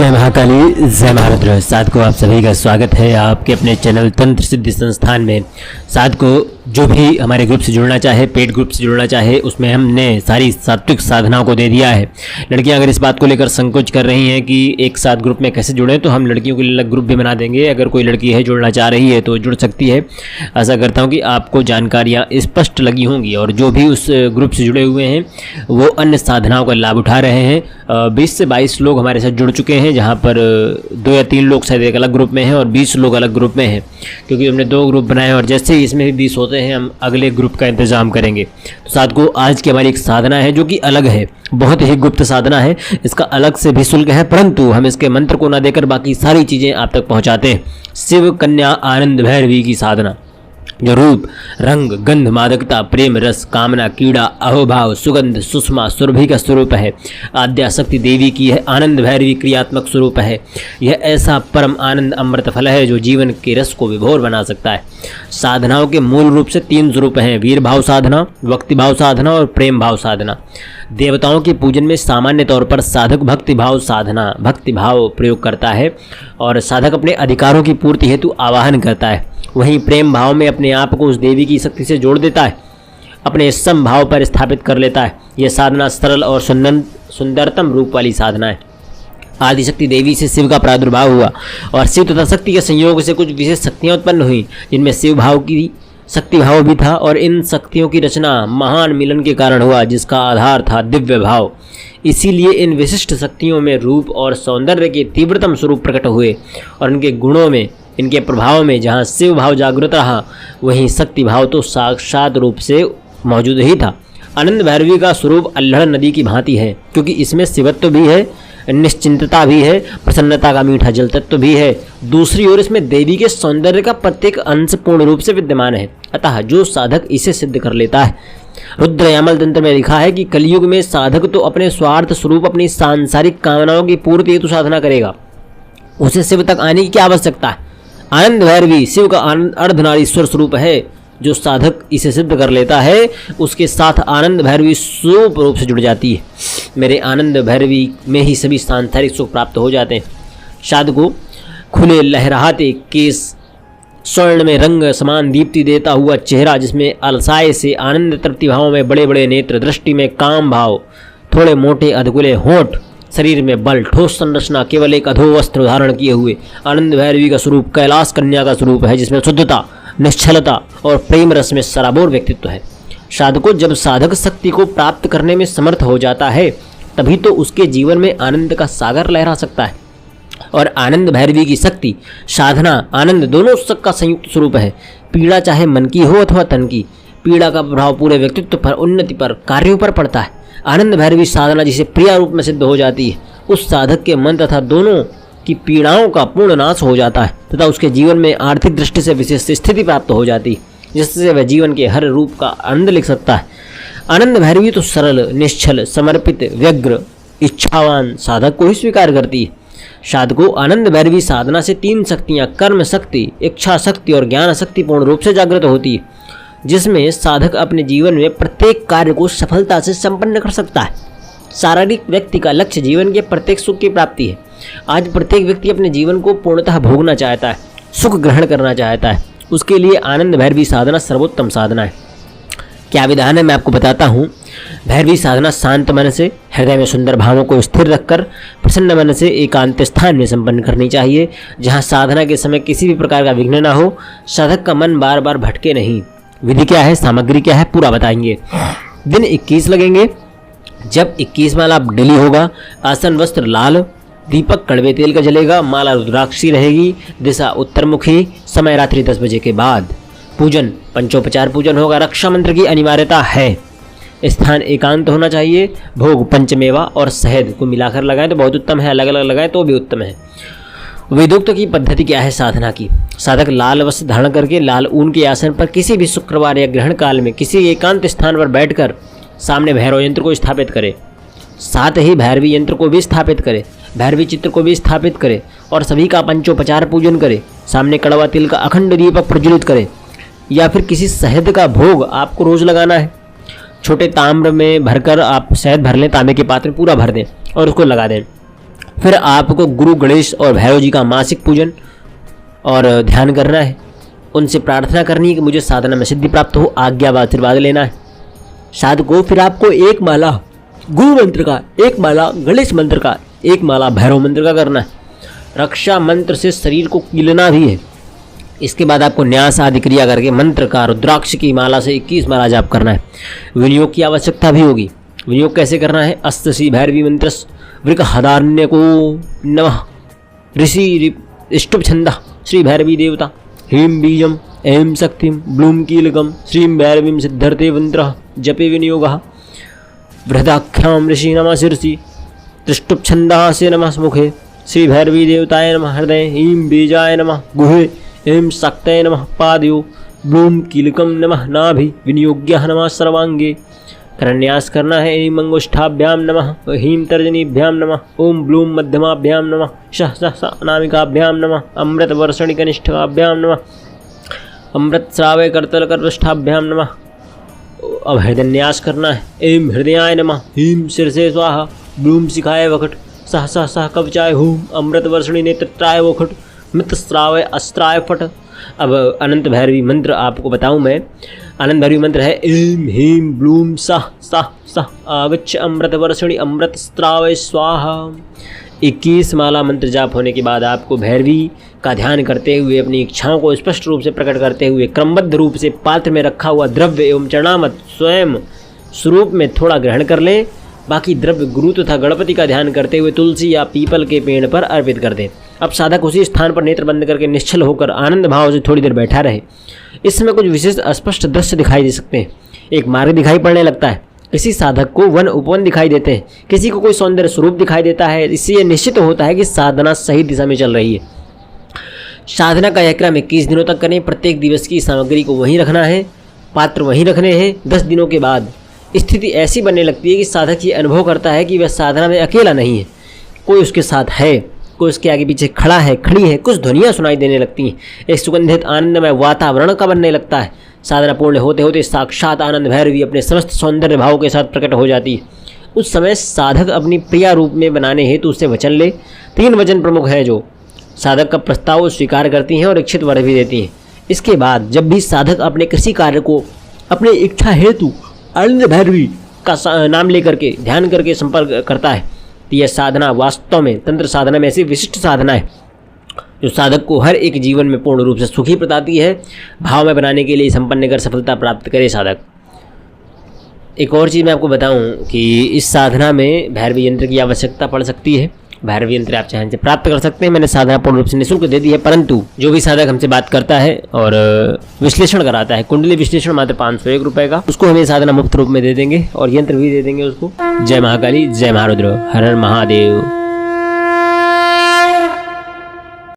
जय महाकाली, जय महारुद्र। साथ को आप सभी का स्वागत है आपके अपने चैनल तंत्र सिद्धि संस्थान में। साथ को जो भी हमारे ग्रुप से जुड़ना चाहे, पेड ग्रुप से जुड़ना चाहे, उसमें हमने सारी सात्विक साधनाओं को दे दिया है। लड़कियां अगर इस बात को लेकर संकोच कर रही हैं कि एक साथ ग्रुप में कैसे जुड़ें, तो हम लड़कियों के लिए अलग ग्रुप भी बना देंगे। अगर कोई लड़की है जुड़ना चाह रही है तो जुड़ सकती है। आशा करता हूँ कि आपको जानकारियाँ स्पष्ट लगी होंगी और जो भी उस ग्रुप से जुड़े हुए हैं वो अन्य साधनाओं का लाभ उठा रहे हैं। 20 से 22 लोग हमारे साथ जुड़ चुके हैं, जहाँ पर 2 या 3 लोग शायद एक अलग ग्रुप में हैं और 20 लोग अलग ग्रुप में हैं, क्योंकि हमने 2 ग्रुप बनाए और जैसे ही इसमें भी 20 होते हैं हम अगले ग्रुप का इंतजाम करेंगे। तो साथ को आज की हमारी एक साधना है जो कि अलग है, बहुत ही गुप्त साधना है। इसका अलग से भी शुल्क है, परंतु हम इसके मंत्र को ना देकर बाकी सारी चीज़ें आप तक पहुँचाते हैं। शिव कन्या आनंद भैरवी की साधना, जो रूप, रंग, गंध, मादकता, प्रेम, रस, कामना, कीड़ा, अहोभाव, सुगंध, सुषमा, सुरभि का स्वरूप है। आद्याशक्ति देवी की है। आनंद भैरवी क्रियात्मक स्वरूप है। यह ऐसा परम आनंद अमृत फल है जो जीवन के रस को विभोर बना सकता है। साधनाओं के मूल रूप से 3 स्वरूप हैं: वीर भाव साधना, भक्ति भाव साधना और प्रेम भाव साधना। देवताओं के पूजन में सामान्य तौर पर साधक भक्ति भाव साधना, भक्ति भाव प्रयोग करता है और साधक अपने अधिकारों की पूर्ति हेतु आवाहन करता है। वहीं प्रेम भाव में अपने आप को उस देवी की शक्ति से जोड़ देता है, अपने सम भाव पर स्थापित कर लेता है। यह साधना सरल और सुंदरतम रूप वाली साधना है। आदिशक्ति देवी से शिव का प्रादुर्भाव हुआ और शिव तथा शक्ति के संयोग से कुछ विशेष शक्तियाँ उत्पन्न हुई, जिनमें शिव भाव की शक्ति भाव भी था और इन शक्तियों की रचना महान मिलन के कारण हुआ, जिसका आधार था दिव्य भाव। इसीलिए इन विशिष्ट शक्तियों में रूप और सौंदर्य के तीव्रतम स्वरूप प्रकट हुए और इनके गुणों में, इनके प्रभाव में जहाँ शिव भाव जागृत रहा, वहीं शक्ति भाव तो साक्षात रूप से मौजूद ही था। आनंद भैरवी का स्वरूप अल्हड़ नदी की भांति है, क्योंकि इसमें शिवत्व भी है, निश्चिंतता भी है, प्रसन्नता का मीठा जल तत्व भी है। दूसरी ओर इसमें देवी के सौंदर्य का प्रत्येक अंश पूर्ण रूप से विद्यमान है। अतः जो साधक इसे सिद्ध कर लेता है, रुद्र यामल तंत्र में लिखा है कि कलयुग में साधक तो अपने स्वार्थ स्वरूप अपनी सांसारिक कामनाओं की पूर्ति हेतु साधना करेगा, उसे शिव तक आने की क्या आवश्यकता है। आनंद भैरवी शिव का अर्धनारीश्वर स्वरूप है। जो साधक इसे सिद्ध कर लेता है उसके साथ आनंद भैरवी स्वरूप रूप से जुड़ जाती है। मेरे आनंद भैरवी में ही सभी सांसारिक सुख प्राप्त हो जाते हैं। साधक को खुले लहराते केस, स्वर्ण में रंग समान दीप्ति देता हुआ चेहरा, जिसमें अलसाय से आनंद तृप्ति भाव में बड़े बड़े नेत्र, दृष्टि में काम भाव, थोड़े मोटे अधकुले होंठ, शरीर में बल, ठोस संरचना, केवल एक अधो वस्त्र धारण किए हुए आनंद भैरवी का स्वरूप कैलाश कन्या का स्वरूप है, जिसमें शुद्धता, निश्चलता और प्रेम रस में सराबोर व्यक्तित्व है। साधक जब साधक शक्ति को प्राप्त करने में समर्थ हो जाता है, तभी तो उसके जीवन में आनंद का सागर लहरा सकता है। और आनंद भैरवी की शक्ति, साधना, आनंद दोनों सुख का संयुक्त स्वरूप है। पीड़ा चाहे मन की हो अथवा तन की, पीड़ा का प्रभाव पूरे व्यक्तित्व पर, उन्नति पर, कार्यों पर पड़ता है। आनंद भैरवी साधना जिसे प्रिया रूप में सिद्ध हो जाती है, उस साधक के मन तथा दोनों की पीड़ाओं का पूर्ण नाश हो जाता है तथा उसके जीवन में आर्थिक दृष्टि से विशेष स्थिति प्राप्त हो जाती है, जिससे वह जीवन के हर रूप का आनंद ले सकता है। आनंद भैरवी तो सरल, निश्चल, समर्पित, व्यग्र, इच्छावान साधक को ही स्वीकार करती है। साधक को आनंद भैरवी साधना से 3 शक्तियाँ, कर्म शक्ति, इच्छा शक्ति और ज्ञान शक्ति पूर्ण रूप से जागृत होती है, जिसमें साधक अपने जीवन में प्रत्येक कार्य को सफलता से संपन्न कर सकता है। शारीरिक व्यक्ति का लक्ष्य जीवन के प्रत्येक सुख की प्राप्ति है। आज प्रत्येक व्यक्ति अपने जीवन को पूर्णतः भोगना चाहता है, सुख ग्रहण करना चाहता है। उसके लिए आनंद भैरवी साधना सर्वोत्तम साधना है। क्या विधान है मैं आपको बताता हूँ। भैरवी साधना शांत मन से, हृदय में सुंदर भावों को स्थिर रखकर, प्रसन्न मन से एकांत स्थान में संपन्न करनी चाहिए, जहाँ साधना के समय किसी भी प्रकार का विघ्न न हो, साधक का मन बार बार भटके नहीं। विधि क्या है, सामग्री क्या है, पूरा बताएंगे। दिन 21 लगेंगे। जब 21 माला डेली होगा, आसन वस्त्र लाल, दीपक कड़वे तेल का जलेगा, माला रुद्राक्षी रहेगी, दिशा उत्तरमुखी, समय रात्रि 10 बजे के बाद। पूजन पंचोपचार पूजन होगा। रक्षा मंत्र की अनिवार्यता है। स्थान एकांत होना चाहिए। भोग पंचमेवा और शहद को मिलाकर लगाएं तो बहुत उत्तम है, अलग अलग लगाएं तो भी उत्तम है। वेदोक्त की पद्धति क्या है साधना की। साधक लाल वस्त्र धारण करके लाल ऊन के आसन पर किसी भी शुक्रवार या ग्रहण काल में किसी एकांत स्थान पर बैठकर सामने भैरव यंत्र को स्थापित करे, साथ ही भैरवी यंत्र को भी स्थापित करे, भैरवी चित्र को भी स्थापित करे और सभी का पंचोपचार पूजन करे। सामने कड़वा तिल का अखंड दीपक प्रज्वलित करे, या फिर किसी शहद का भोग आपको रोज लगाना है। छोटे ताम्र में भरकर आप शहद भर लें, तांबे के पात्र में पूरा भर दें और उसको लगा दें। फिर आपको गुरु गणेश और भैरव जी का मासिक पूजन और ध्यान करना है। उनसे प्रार्थना करनी है कि मुझे साधना में सिद्धि प्राप्त हो, आज्ञा व आशीर्वाद लेना है। साधक को फिर आपको एक माला गुरु मंत्र का, एक माला गणेश मंत्र का, एक माला भैरव मंत्र का करना है। रक्षा मंत्र से शरीर को कीलना भी है। इसके बाद आपको न्यास आदि क्रिया करके मंत्र का रुद्राक्ष की माला से 21 माला जाप करना है। विनियोग की आवश्यकता भी होगी। विनियोग कैसे करना है? अस्त श्री भैरवी मंत्र वृकहदारण्य को नमः ऋषि इष्टुप छंदा श्री भैरवी देवता ह्रीं बीजम ऐं शक्तिम ब्लूम कीलकम श्रीं भैरवीं सिद्धर्थे मंत्र जपे विनियोगः बृहदाख्यां ऋषि नमः शिरसि त्रिष्टुप छंदा से नमः मुखे श्री भैरवी देवताय नमः हृदय ह्रीं बीजाय नमः गुहे ऐं शक्तये नमः पादयो ब्लूम कीलकम नमः नाभि विनियोग्यः नमः सर्वांगे। करन्यास करना है। ऐं अंगुष्ठाभ्याम नमः ह्रीं तर्जनीभ्याम नमः ओम ब्लूम मध्यमाभ्याम नमः शः सः अनामिकाभ्याम नमः अमृत वर्षणि कनिष्ठाभ्याम नमः अमृत श्रावय करतल करपृष्ठाभ्याम नमः। अब हृदयन्यास करना है। ऐं हृदयाय नमः ह्रीं शीर्षे स्वाहा ब्लूम शिखाय वखट सह सह सह कवचाय हूम अमृत वर्षणि नेत्राय वखट मित श्रावय अस्त्राय फट। अब अनंत भैरवी मंत्र आपको बताऊं मैं। अनंत भैरवी मंत्र है ऐं ह्रीं ब्लूम सह सह सह आगच्छ अमृत वर्षणि अमृत स्त्रावय स्वाहा। 21 माला मंत्र जाप होने के बाद आपको भैरवी का ध्यान करते हुए अपनी इच्छाओं को स्पष्ट रूप से प्रकट करते हुए क्रमबद्ध रूप से पात्र में रखा हुआ द्रव्य एवं चरणामत स्वयं स्वरूप में थोड़ा ग्रहण कर लें। बाकी द्रव्य गुरु तथा गणपति का ध्यान करते हुए तुलसी या पीपल के पेड़ पर अर्पित कर दें। अब साधक उसी स्थान पर नेत्र बंद करके निश्चल होकर आनंद भाव से थोड़ी देर बैठा रहे। इस समय कुछ विशेष अस्पष्ट दृश्य दिखाई दे सकते हैं। एक मार्ग दिखाई पड़ने लगता है। किसी साधक को वन उपवन दिखाई देते हैं। किसी को कोई सौंदर्य स्वरूप दिखाई देता है। इससे यह निश्चित होता है कि साधना सही दिशा में चल रही है। साधना का यह क्रम 21 दिनों तक करें। प्रत्येक दिवस की सामग्री को वहीं रखना है, पात्र वहीं रखने हैं। 10 दिनों के बाद स्थिति ऐसी बनने लगती है कि साधक ये अनुभव करता है कि वह साधना में अकेला नहीं है, कोई उसके साथ है, कोई उसके आगे पीछे खड़ा है, खड़ी है। कुछ ध्वनियाँ सुनाई देने लगती हैं। एक सुगंधित आनंदमय वातावरण का बनने लगता है। साधना पूर्ण होते होते साक्षात आनंद भैरवी अपने समस्त सौंदर्य भाव के साथ प्रकट हो जाती है। उस समय साधक अपनी प्रिया रूप में बनाने हेतु उससे वचन ले। 3 वचन प्रमुख है जो साधक का प्रस्ताव स्वीकार करती हैं और इच्छित वर भी देती हैं। इसके बाद जब भी साधक अपने किसी कार्य को अपनी इच्छा हेतु आनंद भैरवी का नाम लेकर के ध्यान करके संपर्क करता है तो यह साधना वास्तव में तंत्र साधना में ऐसी विशिष्ट साधना है जो साधक को हर एक जीवन में पूर्ण रूप से सुखी बताती है। भाव में बनाने के लिए संपन्न कर सफलता प्राप्त करे साधक। एक और चीज़ मैं आपको बताऊं कि इस साधना में भैरवी यंत्र की आवश्यकता पड़ सकती है। भैरवी यंत्र आप चाहें से प्राप्त कर सकते हैं। मैंने साधना पूर्ण रूप से निःशुल्क दे दी है, परंतु जो भी साधक हमसे बात करता है और विश्लेषण कराता है, कुंडली विश्लेषण मात्र 501 रुपये का, उसको हमें साधना मुफ्त रूप में दे देंगे और यंत्र भी दे देंगे उसको। जय महाकाली, जय महारुद्र, हर हर महादेव।